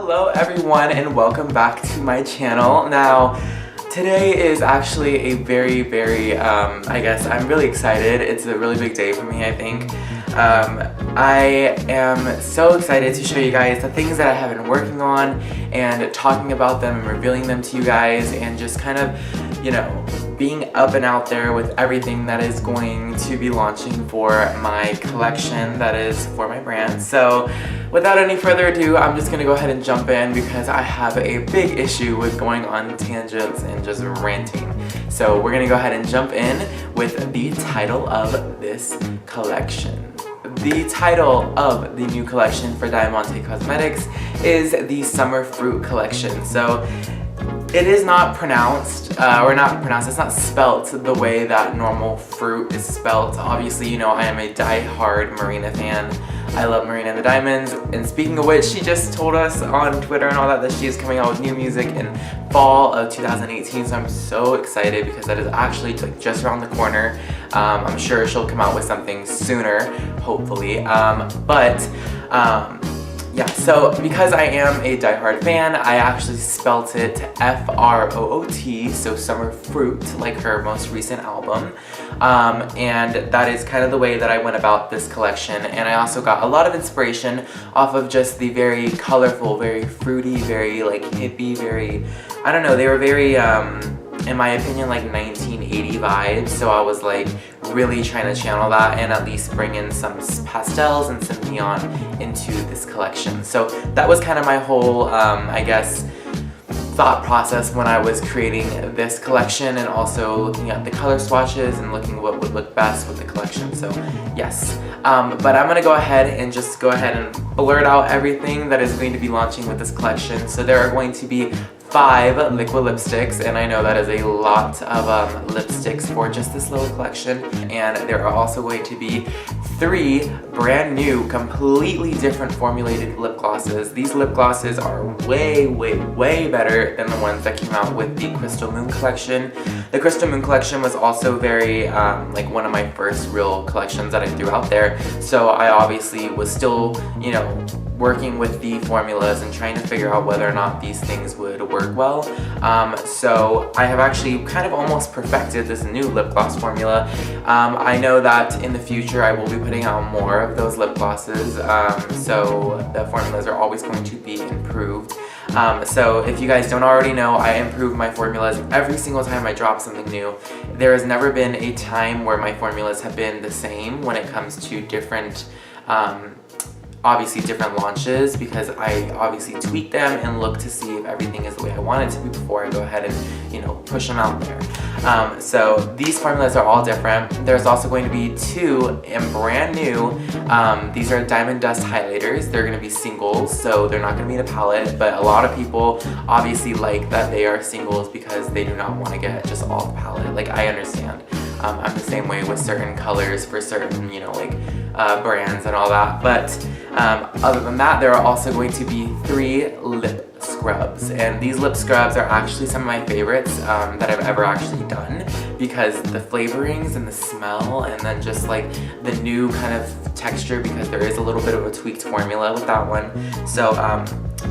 Hello everyone and welcome back to my channel. Now, today is actually a very, I'm really excited. It's a really big day for me, I think. I am so excited to show you guys the things that I have been working on and talking about them and revealing them to you guys and just kind of, you know, being up and out there with everything that is going to be launching for my collection that is for my brand. So without any further ado, I'm just gonna go ahead and jump in because I have a big issue with going on tangents and just ranting. So we're gonna go ahead and jump in with the title of this collection. The title of the new collection for Diamante Cosmetics is the Summer Fruit collection. So it is not pronounced, it's not spelt the way that normal fruit is spelt. Obviously, you know, I am a die-hard Marina fan. I love Marina and the Diamonds, and speaking of which, she just told us on Twitter and all that she is coming out with new music in fall of 2018, so I'm so excited because that is actually like just around the corner. I'm sure she'll come out with something sooner, hopefully, yeah, so because I am a die-hard fan, I actually spelt it F-R-O-O-T, so Summer Fruit, like her most recent album. And that is kind of the way that I went about this collection. And I also got a lot of inspiration off of just the very colorful, very fruity, very like hippie, very, I don't know, they were very, in my opinion, like 1980 vibes. So I was like really trying to channel that and at least bring in some pastels and some neon into this collection. So that was kind of my whole, I guess, thought process when I was creating this collection and also looking at the color swatches and looking what would look best with the collection. So yes, but I'm gonna go ahead and just go ahead and blurt out everything that is going to be launching with this collection. So there are going to be 5 liquid lipsticks, and I know that is a lot of lipsticks for just this little collection. And there are also going to be 3 brand new, completely different formulated lip glosses. These lip glosses are way better than the ones that came out with the Crystal Moon collection. The Crystal Moon collection was also very, like one of my first real collections that I threw out there. So I obviously was still, you know, working with the formulas and trying to figure out whether or not these things would work well. So I have actually kind of almost perfected this new lip gloss formula. I know that in the future I will be putting out more of those lip glosses, so the formulas are always going to be improved. So if you guys don't already know, I improve my formulas every single time I drop something new. There has never been a time where my formulas have been the same when it comes to different obviously different launches, because I obviously tweak them and look to see if everything is the way I want it to be before I go ahead and, you know, push them out there. So these formulas are all different. There's also going to be 2 and brand new. These are Diamond Dust highlighters. They're going to be singles, so they're not going to be in a palette, but a lot of people obviously like that they are singles because they do not want to get just all the palette. Like, I understand. I'm the same way with certain colors for certain, you know, like brands and all that. But other than that, there are also going to be 3 lip scrubs, and these lip scrubs are actually some of my favorites that I've ever actually done, because the flavorings and the smell and then just like the new kind of texture, because there is a little bit of a tweaked formula with that one. So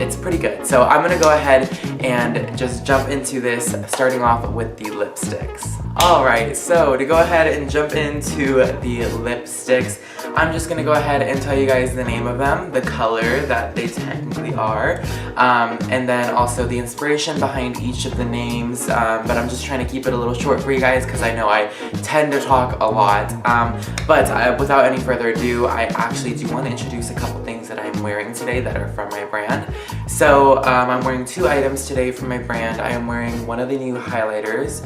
it's pretty good. So I'm gonna go ahead and just jump into this, starting off with the lipsticks. Alright, so to go ahead and jump into the lipsticks, I'm just gonna go ahead and tell you guys the name of them, the color that they technically are, and then also the inspiration behind each of the names, but I'm just trying to keep it a little short for you guys because I know I tend to talk a lot. But without any further ado, I actually do want to introduce a couple things that I'm wearing today that are from my brand. So I'm wearing 2 items today from my brand. I am wearing one of the new highlighters,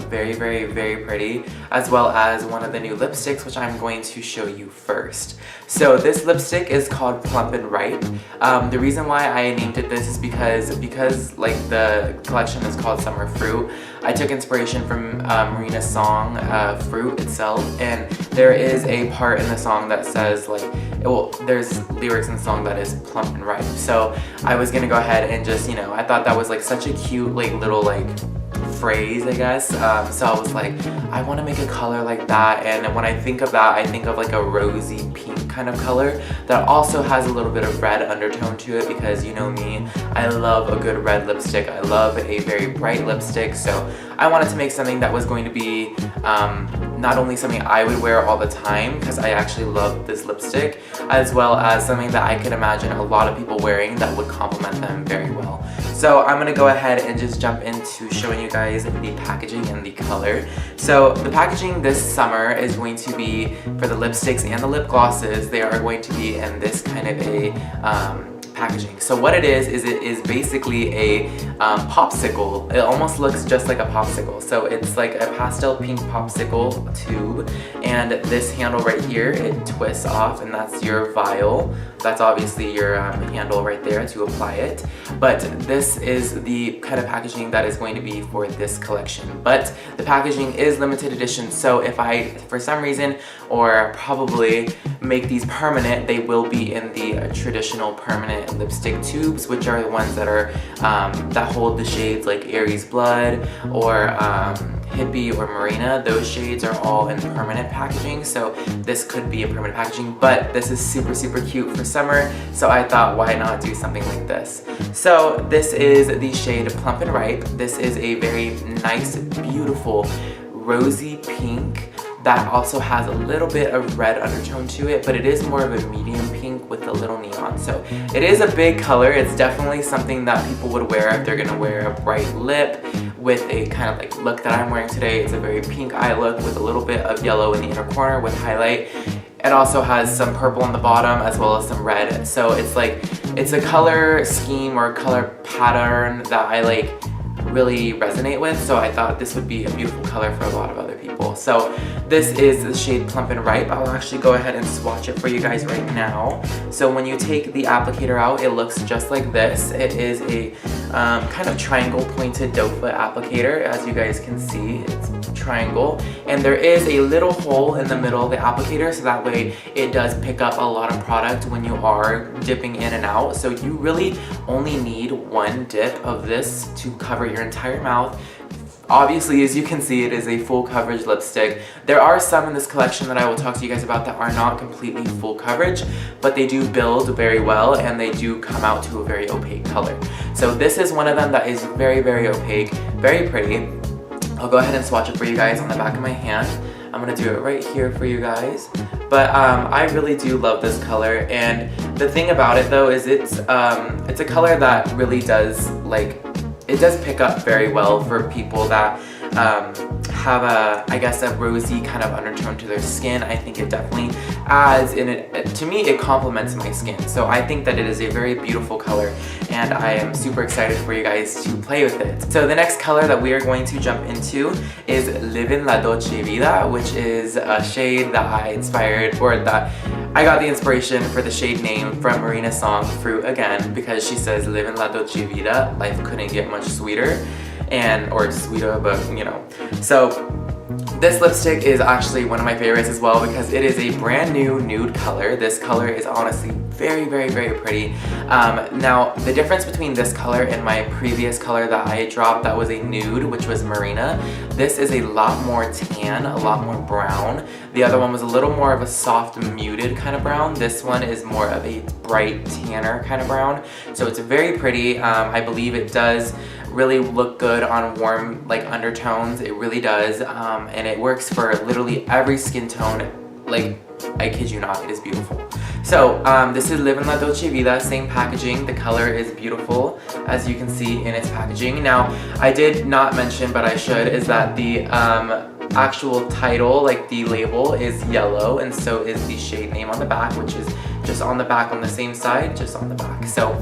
very pretty, as well as one of the new lipsticks, which I'm going to show you first. So this lipstick is called Plump and Ripe. The reason why I named it this is because like the collection is called Summer Fruit, I took inspiration from Marina's song Fruit itself, and there is a part in the song that says like, well, there's lyrics in the song that is plump and ripe. So I was gonna go ahead and just, you know, I thought that was like such a cute like little like phrase, I guess. So I was like, I want to make a color like that, and when I think of that, I think of like a rosy pink kind of color that also has a little bit of red undertone to it, because you know me, I love a good red lipstick. I love a very bright lipstick, so I wanted to make something that was going to be not only something I would wear all the time, because I actually love this lipstick, as well as something that I could imagine a lot of people wearing that would complement them very well. So I'm gonna go ahead and just jump into showing you guys the packaging and the color. So the packaging this summer is going to be, for the lipsticks and the lip glosses, they are going to be in this kind of a packaging. So what it is basically a popsicle. It almost looks just like a popsicle. So it's like a pastel pink popsicle tube, and this handle right here, it twists off, and that's your vial. That's obviously your handle right there to apply it. But this is the kind of packaging that is going to be for this collection. But the packaging is limited edition, so if I, for some reason, or probably make these permanent, they will be in the traditional permanent lipstick tubes, which are the ones that are that hold the shades like Aries Blood or Hippie or Marina. Those shades are all in permanent packaging, so this could be a permanent packaging, but this is super, super cute for summer, so I thought, why not do something like this? So this is the shade Plump and Ripe. This is a very nice, beautiful, rosy pink that also has a little bit of red undertone to it, but it is more of a medium pink with a little neon. So it is a big color. It's definitely something that people would wear if they're gonna wear a bright lip with a kind of like look that I'm wearing today. It's a very pink eye look with a little bit of yellow in the inner corner with highlight. It also has some purple on the bottom as well as some red. So it's like, it's a color scheme or color pattern that I like really resonate with, so I thought this would be a beautiful color for a lot of other people. So this is the shade Plump and Ripe. I'll actually go ahead and swatch it for you guys right now. So when you take the applicator out, it looks just like this. It is a kind of triangle pointed doe foot applicator, as you guys can see. It's triangle, and there is a little hole in the middle of the applicator, so that way it does pick up a lot of product when you are dipping in and out. So you really only need one dip of this to cover your entire mouth. Obviously, as you can see, it is a full coverage lipstick. There are some in this collection that I will talk to you guys about that are not completely full coverage, but they do build very well and they do come out to a very opaque color. So this is one of them that is very, very opaque, very pretty. I'll go ahead and swatch it for you guys on the back of my hand. I'm gonna do it right here for you guys. But I really do love this color, and the thing about it though is it's a color that really does, like, it does pick up very well for people that have a, I guess, a rosy kind of undertone to their skin. I think it definitely adds, and to me it complements my skin. So I think that it is a very beautiful color, and I am super excited for you guys to play with it. So the next color that we are going to jump into is Livin La Dolce Vita, which is a shade that I inspired, or that I got the inspiration for the shade name from Marina's song Froot again, because she says Livin La Dolce Vita, life couldn't get much sweeter, or sweeter, but you know. So this lipstick is actually one of my favorites as well, because it is a brand new nude color. This color is honestly very, very, very pretty. Now, the difference between this color and my previous color that I dropped that was a nude, which was Marina, this is a lot more tan, a lot more brown. The other one was a little more of a soft, muted kind of brown. This one is more of a bright, tanner kind of brown. So it's very pretty. I believe it does really look good on warm, like, undertones. It really does, and it works for literally every skin tone. Like, I kid you not, it is beautiful. So this is Livin La Dolce Vita, same packaging. The color is beautiful, as you can see in its packaging. Now, I did not mention, but I should, is that the actual title, like the label, is yellow, and so is the shade name on the back, which is just on the back on the same side, just on the back. So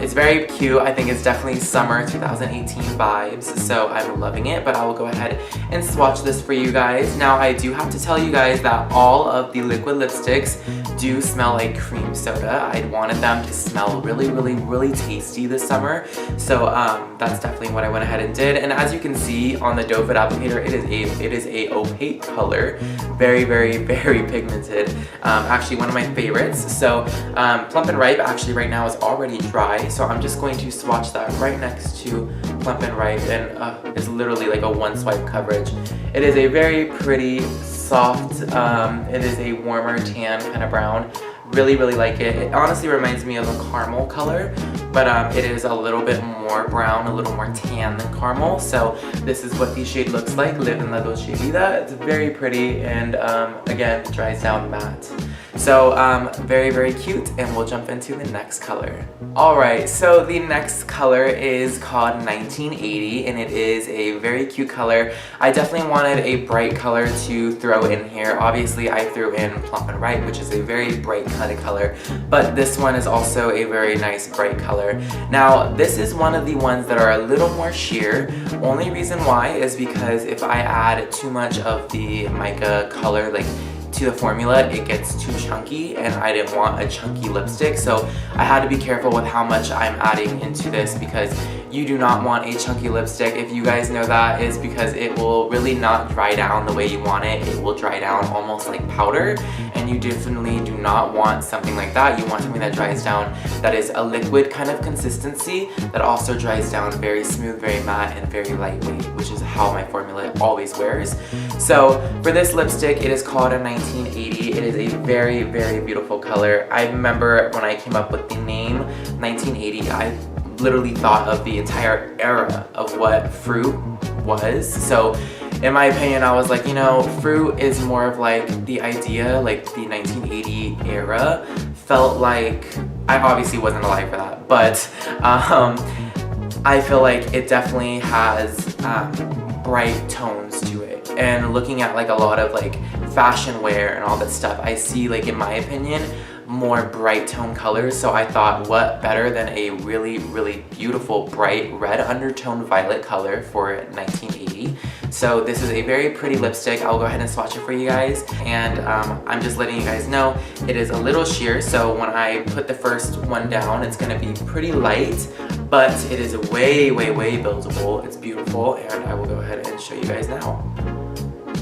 it's very cute. I think it's definitely summer 2018 vibes, so I'm loving it. But I will go ahead and swatch this for you guys. Now, I do have to tell you guys that all of the liquid lipsticks do smell like cream soda. I wanted them to smell really, really, really tasty this summer. So that's definitely what I went ahead and did. And as you can see on the doe foot applicator, it is a opaque color. Very, very, very pigmented. Actually one of my favorites. So Plump and Ripe actually right now is already dry. So I'm just going to swatch that right next to Plump and Ripe, and it's literally like a one swipe coverage. It is a very pretty, soft, it is a warmer tan kind of brown. Really, really like it. It honestly reminds me of a caramel color, but it is a little bit more brown, a little more tan than caramel. So this is what the shade looks like, Livin La Dolce Vita. It's very pretty, and again, dries down matte. So very, very cute, and we'll jump into the next color. Alright, so the next color is called 1980, and it is a very cute color. I definitely wanted a bright color to throw in here. Obviously, I threw in Plump and Ripe, which is a very bright kind of color, but this one is also a very nice bright color. Now, this is one of the ones that are a little more sheer. Only reason why is because if I add too much of the mica color, like to the formula, it gets too chunky, and I didn't want a chunky lipstick, so I had to be careful with how much I'm adding into this, because you do not want a chunky lipstick. If you guys know that, is because it will really not dry down the way you want it. It will dry down almost like powder, and you definitely do not want something like that. You want something that dries down, that is a liquid kind of consistency, that also dries down very smooth, very matte, and very lightweight, which is how my formula always wears. So for this lipstick, it is called a 1980. It is a very, very beautiful color. I remember when I came up with the name 1980, I literally thought of the entire era of what Froot was. So in my opinion, I was like, you know, Froot is more of like the idea, like the 1980 era felt like, I obviously wasn't alive for that, but I feel like it definitely has bright tones to it. And looking at like a lot of like fashion wear and all that stuff, I see, like, in my opinion, more bright tone colors. So I thought, what better than a really, really beautiful bright red undertone violet color for 1980. So this is a very pretty lipstick. I'll go ahead and swatch it for you guys, and I'm just letting you guys know it is a little sheer, so when I put the first one down, it's gonna be pretty light, but it is way, way, way buildable. It's beautiful, and I will go ahead and show you guys now.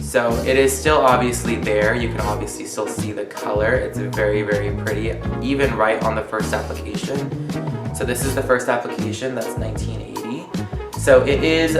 So it is still obviously there. You can obviously still see the color. It's very, very pretty, even right on the first application. So this is the first application, that's 1980. So it is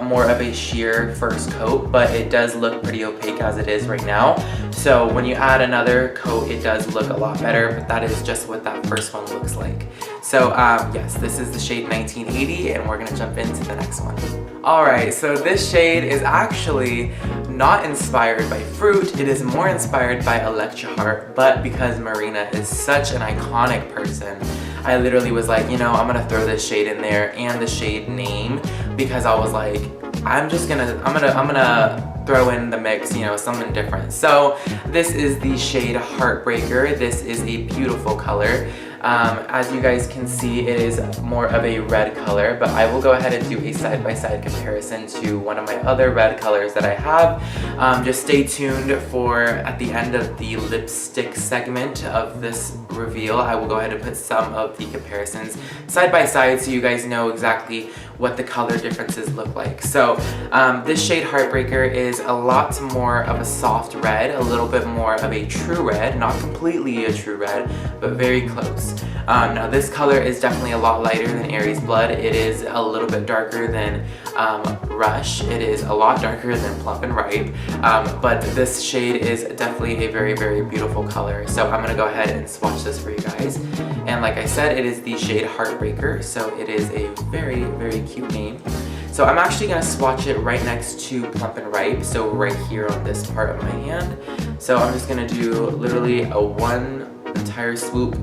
more of a sheer first coat, but it does look pretty opaque as it is right now. So when you add another coat, it does look a lot better, but that is just what that first one looks like. So yes, this is the shade 1980, and we're gonna jump into the next one. Alright, so this shade is actually not inspired by Froot, it is more inspired by Electra Heart, but because Marina is such an iconic person, I literally was like, you know, I'm gonna throw this shade in there and the shade name, because I was like, I'm gonna throw in the mix, you know, something different. So this is the shade Heartbreaker. This is a beautiful color. As you guys can see, it is more of a red color, but I will go ahead and do a side-by-side comparison to one of my other red colors that I have. Just stay tuned for at the end of the lipstick segment of this reveal. I will go ahead and put some of the comparisons side by side so you guys know exactly what the color differences look like. So this shade Heartbreaker is a lot more of a soft red, a little bit more of a true red, not completely a true red, but very close. Now this color is definitely a lot lighter than Aries Blood. It is a little bit darker than Rush. It is a lot darker than Plump and Ripe, but this shade is definitely a very, very beautiful color. So I'm gonna go ahead and swatch this for you guys. And like I said, it is the shade Heartbreaker, so it is a very, very cute name. So I'm actually gonna swatch it right next to Plump and Ripe, so right here on this part of my hand. So I'm just gonna do literally a one entire swoop,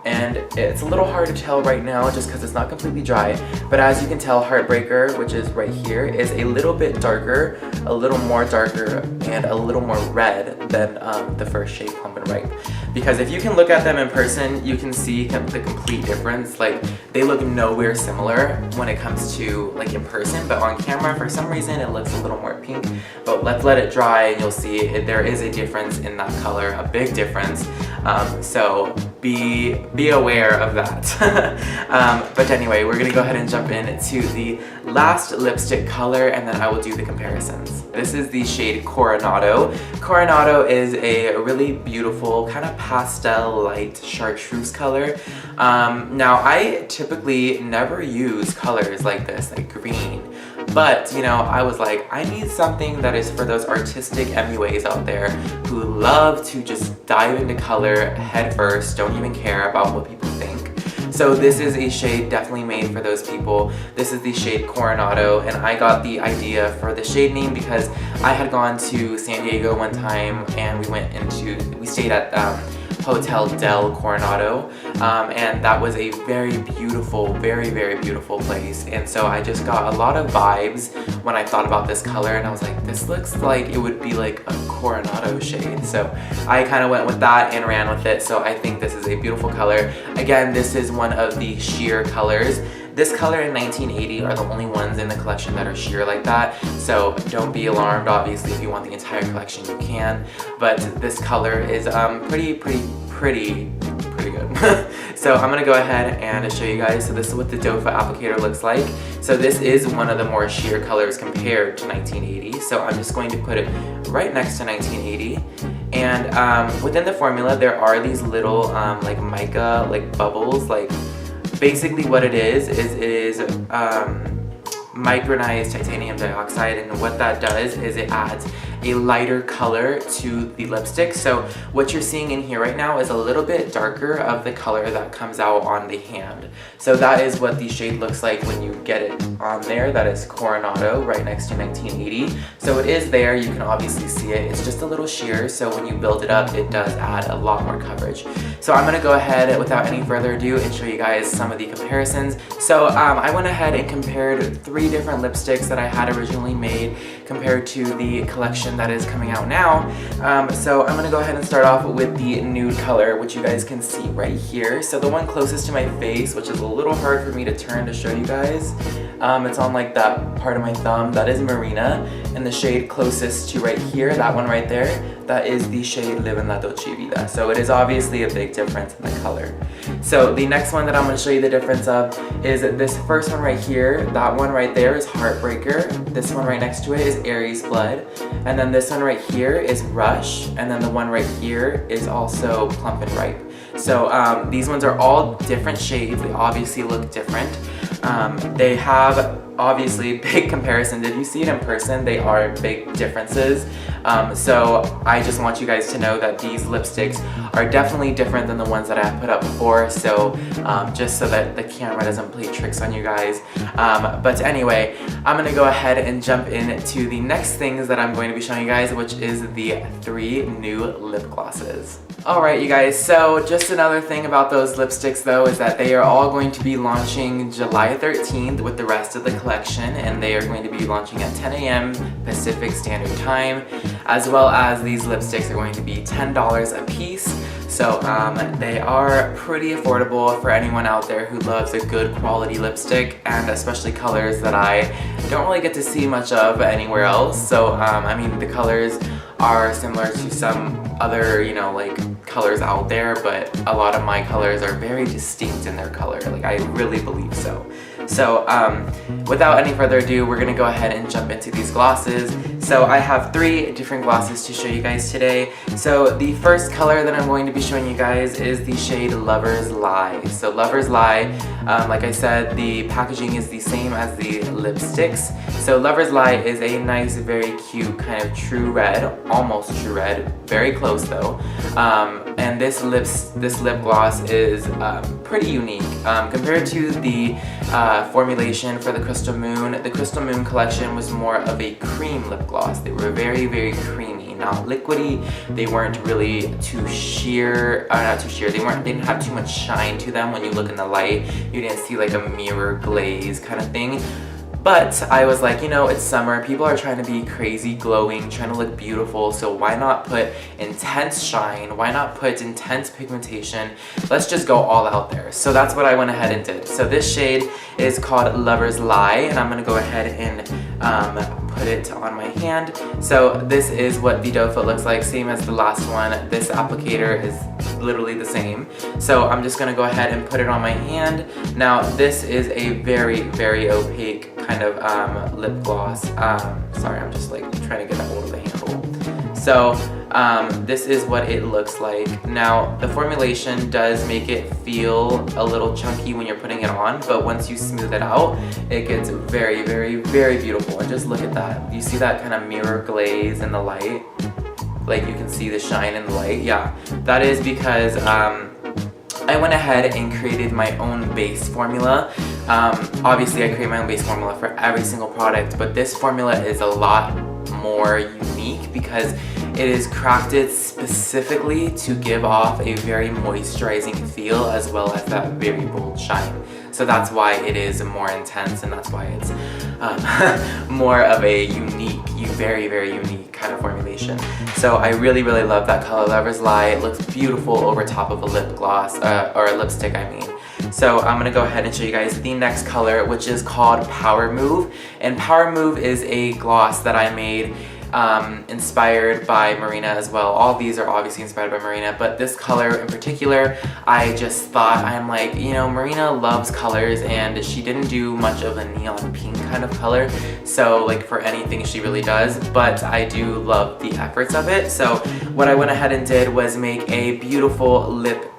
and it's a little hard to tell right now just because it's not completely dry, but as you can tell, Heartbreaker, which is right here, is a little bit darker, a little more darker, and a little more red than the first shade, Plump and Ripe. Because if you can look at them in person, you can see the complete difference. Like, they look nowhere similar when it comes to like in person, but on camera, for some reason, it looks a little more pink. But let's let it dry and you'll see there is a difference in that color, a big difference. So be aware of that. But anyway, we're gonna go ahead and jump into the last lipstick color, and then I will do the comparisons. This is the shade Coronado. Coronado is a really beautiful kind of pastel light chartreuse color. Now I typically never use colors like this, like green. But, you know, I was like, I need something that is for those artistic MUAs out there who love to just dive into color head first, don't even care about what people think. So this is a shade definitely made for those people. This is the shade Coronado, and I got the idea for the shade name because I had gone to San Diego one time and we stayed at Hotel del Coronado, and that was a very beautiful, very beautiful place. And so I just got a lot of vibes when I thought about this color, and I was like, this looks like it would be like a Coronado shade. So I kind of went with that and ran with it. So I think this is a beautiful color. Again, this is one of the sheer colors. This color and 1980 are the only ones in the collection that are sheer like that, so don't be alarmed. Obviously, if you want the entire collection, you can, but this color is pretty good. So I'm gonna go ahead and show you guys. So this is what the doe foot applicator looks like. So this is one of the more sheer colors compared to 1980, so I'm just going to put it right next to 1980. And within the formula, there are these little like mica, like bubbles, like basically what it is micronized titanium dioxide, and what that does is it adds a lighter color to the lipstick. So what you're seeing in here right now is a little bit darker of the color that comes out on the hand. So that is what the shade looks like when you get it on there. That is Coronado right next to 1980. So it is there, you can obviously see it. It's just a little sheer, so when you build it up, it does add a lot more coverage. So I'm gonna go ahead without any further ado and show you guys some of the comparisons. So I went ahead and compared 3 different lipsticks that I had originally made compared to the collection that is coming out now. So I'm gonna go ahead and start off with the nude color, which you guys can see right here. So the one closest to my face, which is a little hard for me to turn to show you guys. It's on like that part of my thumb, that is Marina, and the shade closest to right here, that one right there, that is the shade Livin La Dolce Vita. So it is obviously a big difference in the color. So the next one that I'm going to show you the difference of is this first one right here. That one right there is Heartbreaker. This one right next to it is Aries Blood. And then this one right here is Rush. And then the one right here is also Plump and Ripe. So these ones are all different shades. They obviously look different. They have obviously big comparison. Did you see it in person? They are big differences. So I just want you guys to know that these lipsticks are definitely different than the ones that I have put up before. So just so that the camera doesn't play tricks on you guys. But anyway, I'm gonna go ahead and jump into the next things that I'm going to be showing you guys, which is the 3 new lip glosses. Alright you guys, so just another thing about those lipsticks though is that they are all going to be launching July 13th with the rest of the collection, and they are going to be launching at 10 a.m. Pacific Standard Time, as well as these lipsticks are going to be $10 a piece. So they are pretty affordable for anyone out there who loves a good quality lipstick, and especially colors that I don't really get to see much of anywhere else. So I mean, the colors are similar to some other, you know, like colors out there, but a lot of my colors are very distinct in their color. Like, I really believe so. So without any further ado, we're gonna go ahead and jump into these glosses. So I have 3 different glosses to show you guys today. So the first color that I'm going to be showing you guys is the shade Lover's Lie. So Lover's Lie, like I said, the packaging is the same as the lipsticks. So Lover's Lie is a nice, very cute kind of true red, almost true red, very close though. And this lip gloss is pretty unique compared to the formulation for the Crystal Moon. The Crystal Moon collection was more of a cream lip gloss. They were very creamy, not liquidy. They weren't really too sheer, not too sheer. They didn't have too much shine to them when you look in the light. You didn't see like a mirror glaze kind of thing. But I was like, you know, it's summer, people are trying to be crazy glowing, trying to look beautiful, so why not put intense shine, why not put intense pigmentation, let's just go all out there. So that's what I went ahead and did. So this shade is called Lover's Lie, and I'm gonna go ahead and put it on my hand. So this is what the doe foot looks like, same as the last one. This applicator is literally the same. So I'm just gonna go ahead and put it on my hand. Now this is a very, very opaque kind of lip gloss. Sorry, I'm just like trying to get a hold of the handle. So this is what it looks like. Now the formulation does make it feel a little chunky when you're putting it on, but once you smooth it out, it gets very, very, very beautiful. And just look at that. You see that kind of mirror glaze in the light? Like you can see the shine in the light. Yeah, that is because I went ahead and created my own base formula. Obviously I create my own base formula for every single product, but this formula is a lot more unique because it is crafted specifically to give off a very moisturizing feel as well as that very bold shine. So that's why it is more intense, and that's why it's more of a unique, very, very unique kind of formulation. So I really, really love that color, Lover's Lie. It looks beautiful over top of a lip gloss, or a lipstick I mean. So I'm gonna go ahead and show you guys the next color, which is called Power Move. And Power Move is a gloss that I made inspired by Marina as well. All these are obviously inspired by Marina, but this color in particular, I just thought, I'm like, you know, Marina loves colors and she didn't do much of a neon pink kind of color, so like for anything she really does, but I do love the efforts of it. So what I went ahead and did was make a beautiful lip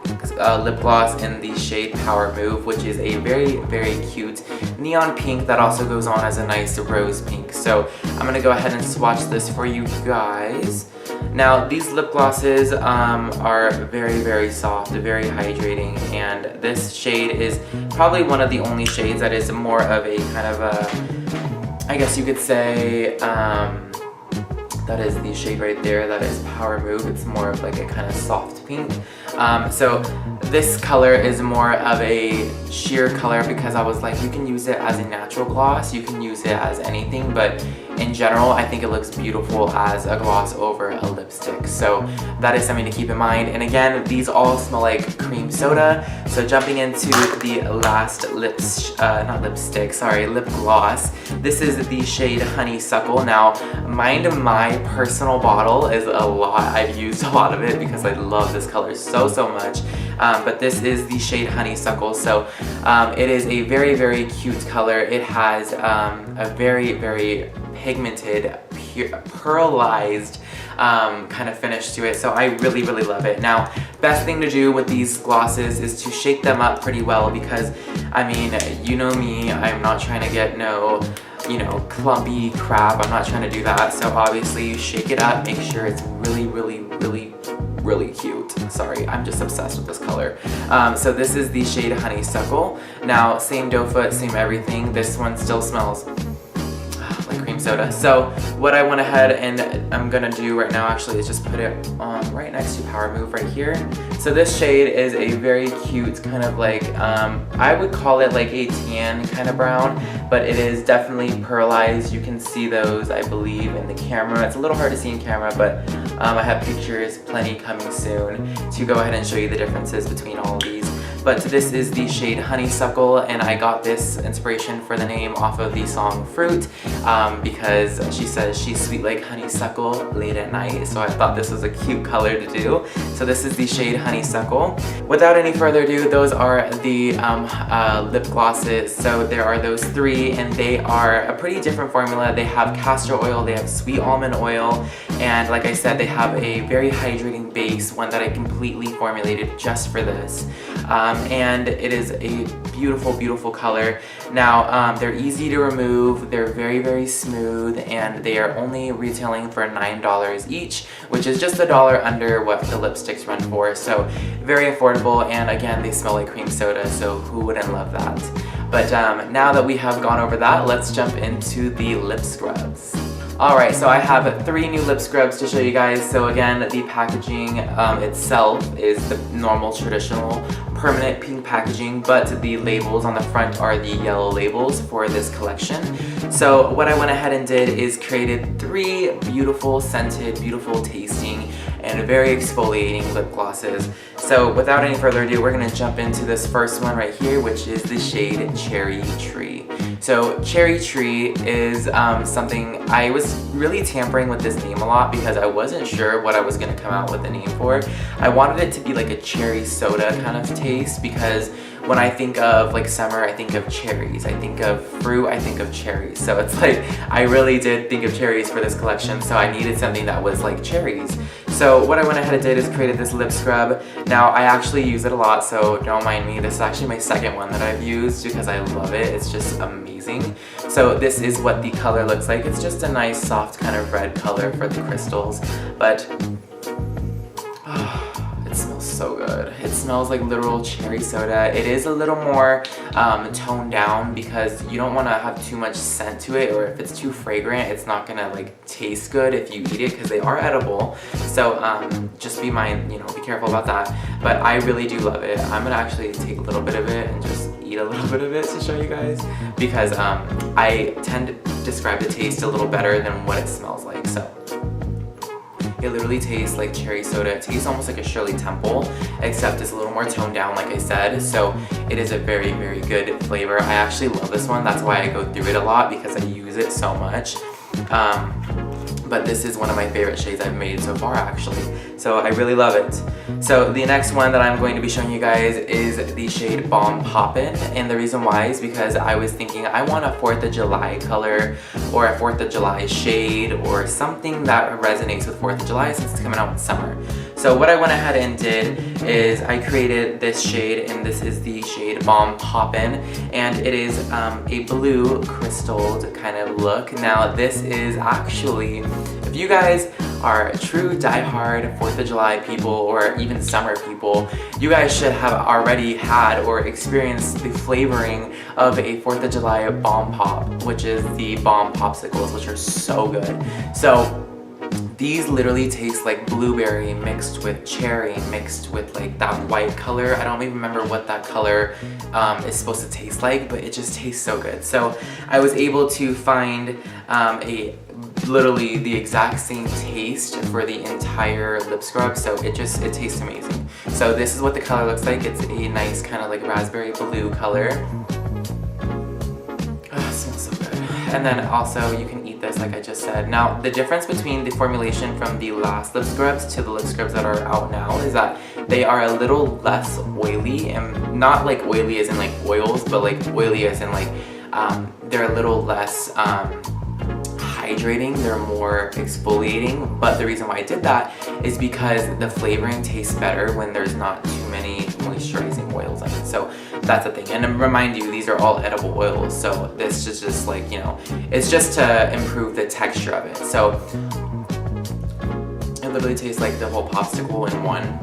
gloss in the shade Power Move, which is a very, very cute neon pink that also goes on as a nice rose pink. So I'm gonna go ahead and swatch this for you guys. Now these lip glosses are very, very soft, very hydrating, and this shade is probably one of the only shades that is more of a kind of a, I guess you could say, that is the shade right there, that is Power Move. It's more of like a kind of soft pink. So this color is more of a sheer color because I was like, you can use it as a natural gloss, you can use it as anything, but in general, I think it looks beautiful as a gloss over a lipstick. So that is something to keep in mind. And again, these all smell like cream soda. So jumping into the last lip gloss. This is the shade Honeysuckle. Now, mind my personal bottle is a lot. I've used a lot of it because I love this color so much. But this is the shade Honeysuckle. So it is a very, very cute color. It has a very, very pigmented, pearlized kind of finish to it. So I really, really love it. Now, best thing to do with these glosses is to shake them up pretty well because, I mean, you know me, I'm not trying to get no, you know, clumpy crap. I'm not trying to do that. So obviously you shake it up, make sure it's really, really, really, really cute. Sorry, I'm just obsessed with this color. So this is the shade Honeysuckle. Now, same doe foot, same everything. This one still smells like cream soda. So what I went ahead and I'm gonna do right now actually is just put it right next to Power Move right here. So this shade is a very cute kind of like, I would call it like a tan kind of brown, but it is definitely pearlized. You can see those, I believe, in the camera. It's a little hard to see in camera, but I have pictures plenty coming soon to go ahead and show you the differences between all of these. But this is the shade Honeysuckle, and I got this inspiration for the name off of the song Froot, because she says she's sweet like honeysuckle late at night, so I thought this was a cute color to do. So this is the shade Honeysuckle. Without any further ado, those are the lip glosses. So there are those three, and they are a pretty different formula. They have castor oil, they have sweet almond oil, and like I said, they have a very hydrating base, one that I completely formulated just for this. And it is a beautiful, beautiful color. Now, they're easy to remove, they're very, very smooth, and they are only retailing for $9 each, which is just $1 under what the lipsticks run for. So very affordable, and again, they smell like cream soda, so who wouldn't love that? But now that we have gone over that, let's jump into the lip scrubs. Alright, so I have 3 new lip scrubs to show you guys. So again, the packaging itself is the normal traditional permanent pink packaging, but the labels on the front are the yellow labels for this collection. So what I went ahead and did is created 3 beautiful scented, beautiful tasting, and very exfoliating lip glosses. So without any further ado, we're gonna jump into this first one right here, which is the shade Cherry Tree. So Cherry Tree is something I was really tampering with this name a lot because I wasn't sure what I was gonna come out with the name for. I wanted it to be like a cherry soda kind of taste because when I think of like summer, I think of cherries. I think of fruit, I think of cherries. So it's like, I really did think of cherries for this collection, so I needed something that was like cherries. So what I went ahead and did is created this lip scrub. Now I actually use it a lot, so don't mind me. This is actually my second one that I've used because I love it. It's just amazing. So this is what the color looks like. It's just a nice soft kind of red color for the crystals, but it smells so good. It smells like literal cherry soda. It is a little more toned down because you don't want to have too much scent to it, or if it's too fragrant, it's not gonna like taste good if you eat it because they are edible. So just be careful about that. But I really do love it. I'm gonna actually take a little bit of it and just eat a little bit of it to show you guys because I tend to describe the taste a little better than what it smells like. So it literally tastes like cherry soda. It tastes almost like a Shirley Temple, except it's a little more toned down, like I said. So it is a very, very good flavor. I actually love this one. That's why I go through it a lot because I use it so much. But this is one of my favorite shades I've made so far, actually. So I really love it. So the next one that I'm going to be showing you guys is the shade Balm Poppet. And the reason why is because I was thinking I want a 4th of July color or a 4th of July shade or something that resonates with 4th of July since it's coming out in summer. So what I went ahead and did is I created this shade, and this is the shade Balm Poppin, and it is a blue crystalled kind of look. Now this is actually, if you guys are true die-hard 4th of July people or even summer people, you guys should have already had or experienced the flavoring of a 4th of July Balm Pop, which is the Balm Popsicles, which are so good. So these literally taste like blueberry mixed with cherry mixed with like that white color. I don't even remember what that color is supposed to taste like, but it just tastes so good. So I was able to find literally the exact same taste for the entire lip scrub, so it tastes amazing. So this is what the color looks like. It's a nice kind of like raspberry blue color. Oh, it smells so good. And then also you can eat this like I just said. Now the difference between the formulation from the last lip scrubs to the lip scrubs that are out now is that they are a little less oily, and not like oily as in like oils, but like oily as in like they're a little less hydrating, they're more exfoliating. But the reason why I did that is because the flavoring tastes better when there's not too many moisturizing oils in it. So that's the thing. And to remind you, these are all edible oils, so this is just like, you know, it's just to improve the texture of it. So it literally tastes like the whole popsicle in one.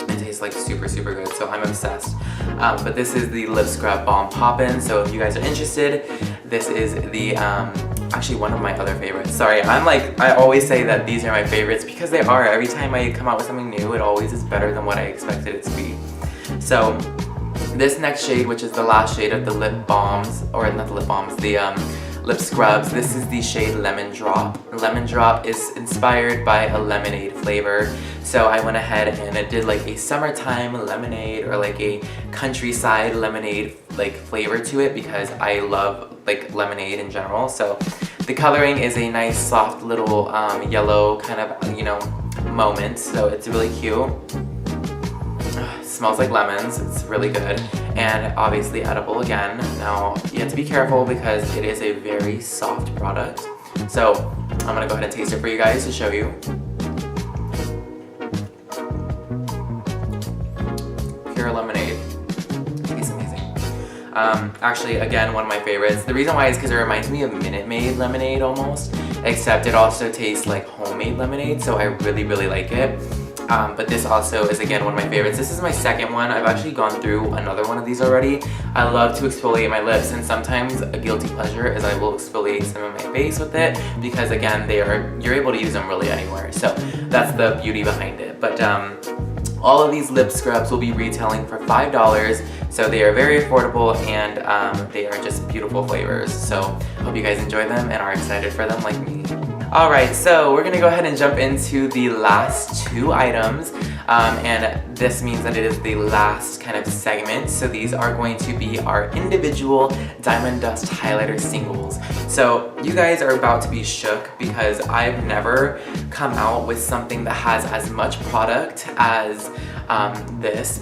It tastes like super, super good, so I'm obsessed. But this is the lip scrub Balm Poppin', so if you guys are interested, this is the actually one of my other favorites. Sorry, I always say that these are my favorites because they are. Every time I come out with something new, it always is better than what I expected it to be. So this next shade, which is the last shade of the lip balms, or not the lip balms, the lip scrubs, this is the shade Lemon Drop. Lemon Drop is inspired by a lemonade flavor. So I went ahead and I did like a summertime lemonade or like a countryside lemonade like flavor to it because I love like lemonade in general. So the coloring is a nice soft little yellow kind of, you know, moment. So it's really cute. It smells like lemons. It's really good. And obviously edible again. Now you have to be careful because it is a very soft product. So I'm gonna go ahead and taste it for you guys to show you. Pure lemonade. Tastes amazing. Actually, again, one of my favorites. The reason why is because it reminds me of Minute Maid lemonade almost, except it also tastes like homemade lemonade, so I really, really like it. But this also is, again, one of my favorites. This is my second one. I've actually gone through another one of these already. I love to exfoliate my lips, and sometimes a guilty pleasure is I will exfoliate some of my face with it because, again, you're able to use them really anywhere. So that's the beauty behind it. But All of these lip scrubs will be retailing for $5, so they are very affordable and they are just beautiful flavors. So hope you guys enjoy them and are excited for them like me. Alright, so we're gonna go ahead and jump into the last 2 items. And this means that it is the last kind of segment. So these are going to be our individual Diamond Dust highlighter singles. So you guys are about to be shook because I've never come out with something that has as much product as this,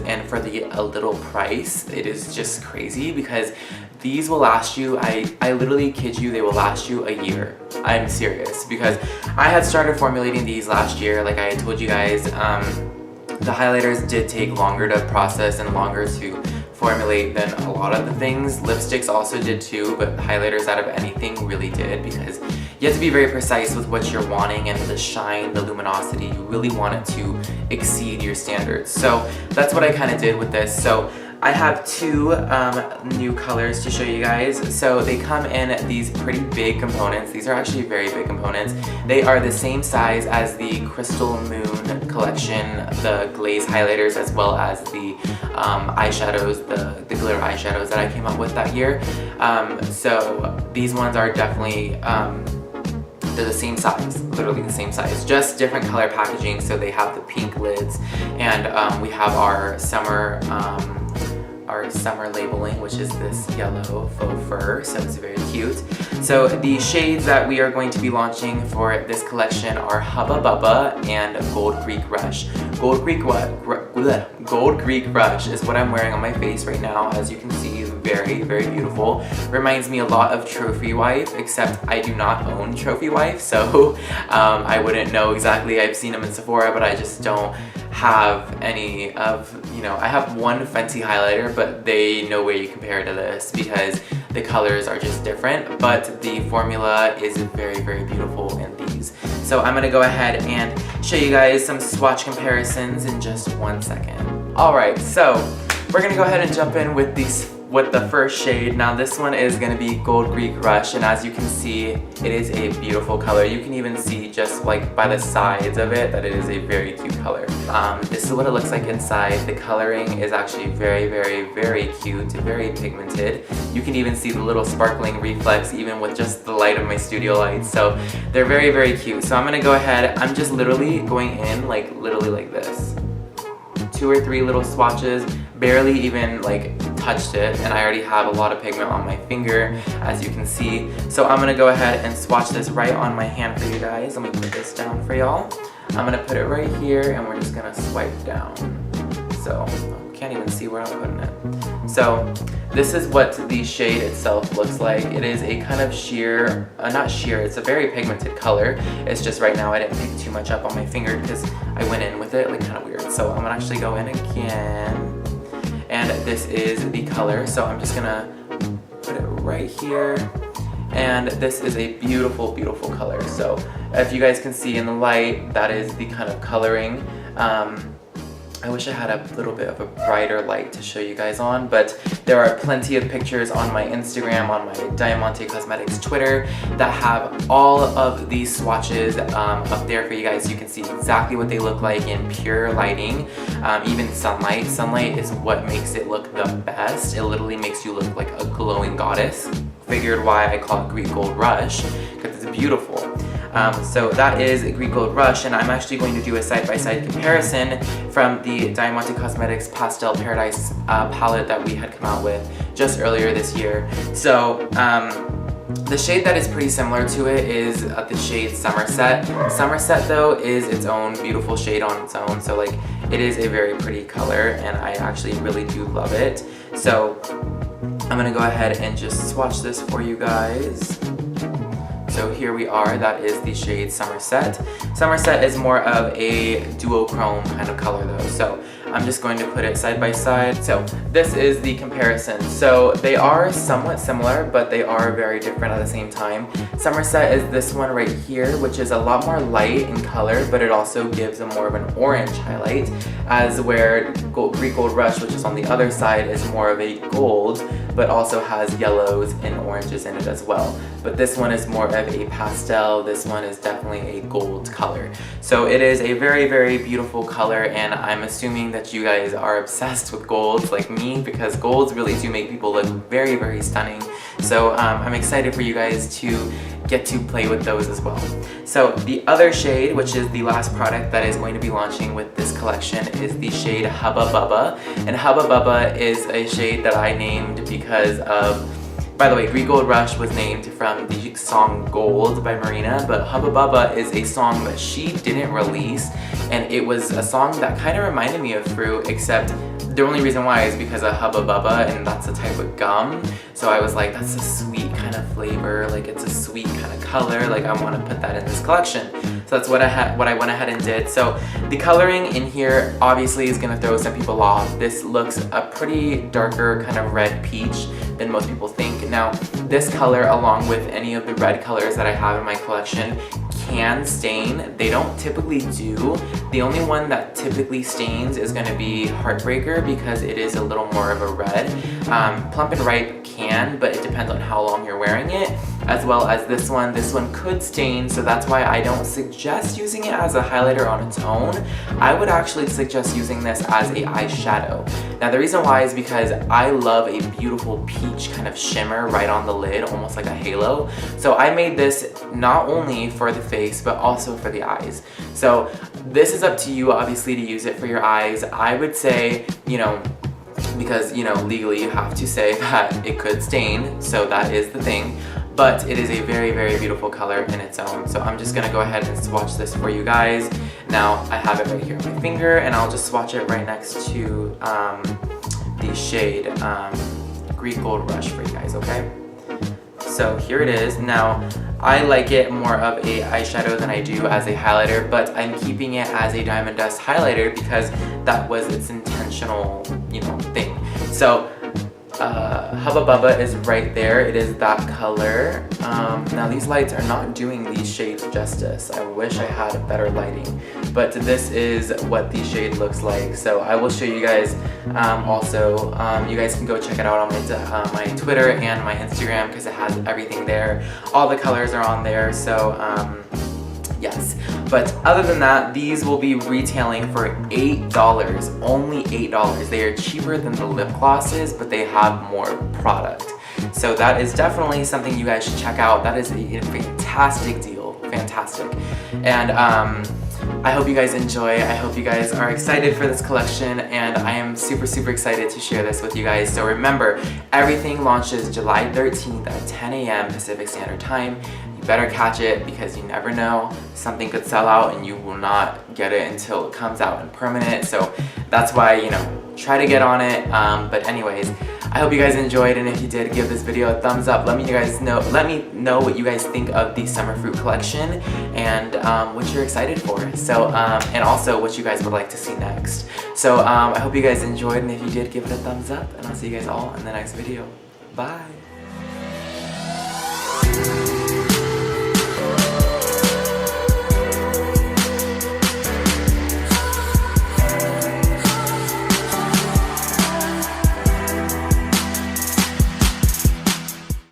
and for a little price, it is just crazy because these will last you, I literally kid you, they will last you a year. I'm serious, because I had started formulating these last year. Like I had told you guys, the highlighters did take longer to process and longer to formulate than a lot of the things. Lipsticks also did too, but highlighters out of anything really did, because you have to be very precise with what you're wanting, and the shine, the luminosity, you really want it to exceed your standards. So that's what I kind of did with this. So I have 2 new colors to show you guys. So they come in these pretty big components. These are actually very big components. They are the same size as the Crystal Moon collection, the glaze highlighters, as well as the eyeshadows, the glitter eyeshadows that I came up with that year. So these ones are definitely, they're the same size, literally the same size, just different color packaging. So they have the pink lids, and we have our summer labeling, which is this yellow faux fur, so it's very cute. So the shades that we are going to be launching for this collection are Hubba Bubba and Gold Creek Rush. Gold Creek Rush is what I'm wearing on my face right now. As you can see, very, very beautiful. Reminds me a lot of Trophy Wife, except I do not own Trophy Wife, so I wouldn't know exactly. I've seen them in Sephora, but I just don't have any of, I have one Fenty highlighter, but they no way you compare to this because the colors are just different, but the formula is very, very beautiful in these. So I'm gonna go ahead and show you guys some swatch comparisons in just 1 second. Alright, so we're gonna go ahead and jump in with the first shade. Now this one is going to be Gold Creek Rush, and as you can see, it is a beautiful color. You can even see just like by the sides of it that it is a very cute color. This is what it looks like inside. The coloring is actually very, very, very cute, very pigmented. You can even see the little sparkling reflex even with just the light of my studio lights. So they're very, very cute. So I'm going to go ahead, I'm just literally going in literally like this. 2 or 3 little swatches, barely even touched it, and I already have a lot of pigment on my finger, as you can see. So I'm gonna go ahead and swatch this right on my hand for you guys. Let me put this down for y'all. I'm gonna put it right here, and we're just gonna swipe down. So can't even see where I'm putting it. So this is what the shade itself looks like. It is a kind of sheer, not sheer, it's a very pigmented color. It's just right now I didn't pick too much up on my finger because I went in with it kind of weird. So I'm gonna actually go in again. And this is the color. So I'm just gonna put it right here. And this is a beautiful, beautiful color. So if you guys can see in the light, that is the kind of coloring. I wish I had a little bit of a brighter light to show you guys on, but there are plenty of pictures on my Instagram, on my Diamante Cosmetics Twitter, that have all of these swatches up there for you guys. You can see exactly what they look like in pure lighting, even sunlight. Sunlight is what makes it look the best. It literally makes you look like a glowing goddess. Figured why I call it Greek Gold Rush, because it's beautiful. So that is Greek Gold Rush, and I'm actually going to do a side-by-side comparison from the Diamante Cosmetics Pastel Paradise palette that we had come out with just earlier this year. So the shade that is pretty similar to it is the shade Somerset. Somerset though is its own beautiful shade on its own, so it is a very pretty color, and I actually really do love it. So I'm gonna go ahead and just swatch this for you guys. So here we are, that is the shade Somerset. Somerset is more of a duochrome kind of color though. So I'm just going to put it side by side. So this is the comparison. So they are somewhat similar, but they are very different at the same time. Somerset is this one right here, which is a lot more light in color, but it also gives a more of an orange highlight, as where Greek Gold Rush, which is on the other side, is more of a gold, but also has yellows and oranges in it as well. But this one is more of a pastel. This one is definitely a gold color. So it is a very, very beautiful color, and I'm assuming that you guys are obsessed with golds like me, because golds really do make people look very, very stunning. So I'm excited for you guys to get to play with those as well. So the other shade, which is the last product that is going to be launching with this collection, is the shade Hubba Bubba. And Hubba Bubba is a shade that I named because of, by the way, Greek Gold Rush was named from the song Gold by Marina, but Hubba Bubba is a song that she didn't release, and it was a song that kind of reminded me of Froot, except the only reason why is because of Hubba Bubba, and that's a type of gum. So I was like, that's a sweet kind of flavor, like it's a sweet kind of color, like I want to put that in this collection. So that's what I went ahead and did. So the coloring in here obviously is going to throw some people off. This looks a pretty darker kind of red peach than most people think. Now, this color, along with any of the red colors that I have in my collection, can stain. They don't typically do. The only one that typically stains is going to be Heartbreaker, because it is a little more of a red. Plump and Ripe can, but it depends on how long you're wearing it, as well as this one. This one could stain, so that's why I don't suggest using it as a highlighter on its own. I would actually suggest using this as a eyeshadow. Now the reason why is because I love a beautiful peach kind of shimmer right on the lid, almost like a halo. So I made this not only for the face, but also for the eyes. So this is up to you, obviously, to use it for your eyes. I would say, you know, because, you know, legally you have to say that it could stain, so that is the thing. But it is a very, very beautiful color in its own. So I'm just gonna go ahead and swatch this for you guys. Now I have it right here on my finger, and I'll just swatch it right next to the shade Greek Gold Rush for you guys, okay? So here it is. Now, I like it more of a eyeshadow than I do as a highlighter, but I'm keeping it as a Diamond Dust highlighter because that was its intentional, you know, thing. So Hubba Bubba is right there. It is that color. Now these lights are not doing these shades justice. I wish I had better lighting, but this is what the shade looks like. So I will show you guys. Also, you guys can go check it out on my Twitter and my Instagram, because it has everything there. All the colors are on there. So yes, but other than that, these will be retailing for $8, only $8. They are cheaper than the lip glosses, but they have more product. So that is definitely something you guys should check out. That is a fantastic deal, fantastic. And I hope you guys enjoy. I hope you guys are excited for this collection, and I am super, super excited to share this with you guys. So remember, everything launches July 13th at 10 a.m. Pacific Standard Time. You better catch it, because you never know. Something could sell out and you will not get it until it comes out in permanent. So that's why, you know, try to get on it. But anyways, I hope you guys enjoyed, and if you did, give this video a thumbs up. Let me know what you guys think of the Summer Fruit collection, and what you're excited for. So and also what you guys would like to see next. So I hope you guys enjoyed, and if you did, give it a thumbs up, and I'll see you guys all in the next video. Bye.